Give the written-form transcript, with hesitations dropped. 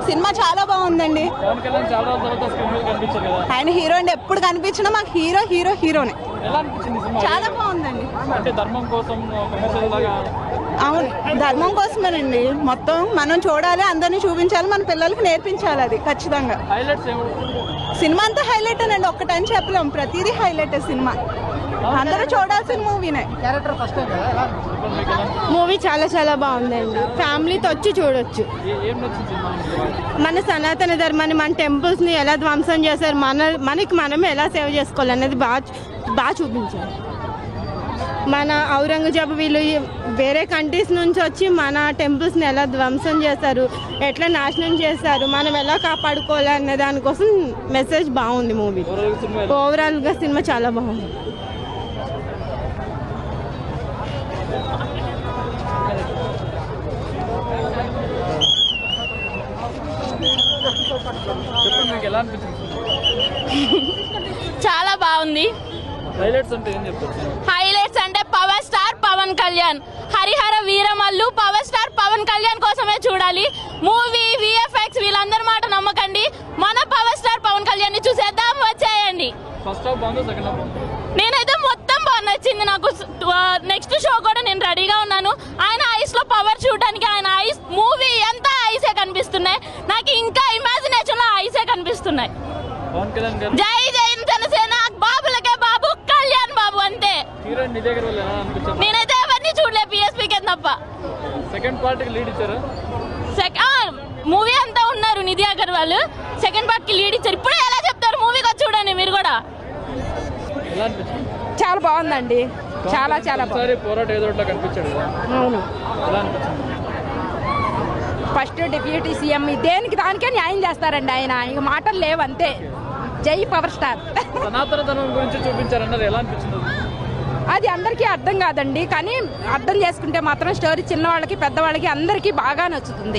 Cinema చాలా బాగుందండి. ఆయన హీరో అండి, ఎప్పుడు కనిపించినా మాకు హీరో హీరో హీరోనే. చాలా బాగుందండి. అవును, ధర్మం కోసమేనండి. మొత్తం మనం చూడాలి, అందరినీ చూపించాలి, మన పిల్లలకి నేర్పించాలి. అది ఖచ్చితంగా సినిమా అంతా హైలైట్ అనండి, ఒక్కటని చెప్పలేం, ప్రతిదీ హైలైట్. సినిమా అందరూ చూడాల్సిన మూవీనే. మూవీ చాలా చాలా బాగుందండి, ఫ్యామిలీతో వచ్చి చూడొచ్చు. మన సనాతన ధర్మాన్ని, మన టెంపుల్స్ ని ఎలా ధ్వంసం చేశారు, మనకి మనం ఎలా సేవ్ చేసుకోవాలి అనేది బాగా చూపించారు. మన ఔరంగజేబు వీళ్ళు వేరే కంట్రీస్ నుంచి వచ్చి మన టెంపుల్స్ని ఎలా ధ్వంసం చేశారు, ఎట్లా నాశనం చేశారు, మనం ఎలా కాపాడుకోవాలి అనే దానికోసం మెసేజ్ బాగుంది. మూవీ ఓవరాల్గా సినిమా చాలా బాగుంది. చాలా బాగుంది. హైలైట్స్ అంటే power star Pawan Kalyan, Harihara Veeramallu power star Pawan Kalyan కోసమే చూడాలి. మూవీ విఎఫ్ఎక్స్ వీళ్ళందరి మాట నమ్మకండి, మన పవర్ స్టార్ పవన్ కళ్యాణ్ ని చూసేద్దాం, వచ్చేయండి. నేనైతే మొత్తం బాగా నచ్చింది నాకు. నెక్స్ట్ షో కూడా నేను రెడీగా ఉన్నాను. ఆయన ఐస్ లో పవర్ చూడడానికి, ఆయన ఐస్ మూవీ ఎంత ఐసే కనిపిస్తున్నాయి నాకు, ఇంకా ఇమాజినేషన్ లో ఐసే కనిపిస్తున్నాయి. జై జై జనసేన, బాబులకే బాబు, కళ్యాణ్ బాబు అంతే. నేనైతే ఎవరిని చూడలే, పిఎస్పీకే తప్ప. మూవీ అంతా ఉన్నారు నిధి అగర్వాల్, సెకండ్ పార్ట్ కి లీడ్ ఇచ్చారు. ఇప్పుడే ఎలా చెప్తారు, మూవీకి వచ్చి చూడండి మీరు కూడా. చాలా బాగుందండి, చాలా చాలా అవును. ఫస్ట్ డిప్యూటీ సీఎం దేనికి దానికే న్యాయం చేస్తారండి ఆయన, ఇక మాటలు లేవు అంతే. జై పవర్ స్టార్. సనాతన ధర్మం గురించి చూపించారన్నది ఎలా అనిపించింది? అది అందరికీ అర్థం కాదండి, కానీ అర్థం చేసుకుంటే మాత్రం స్టోరీ చిన్నవాళ్ళకి పెద్దవాళ్ళకి అందరికీ బాగా నచ్చుతుంది.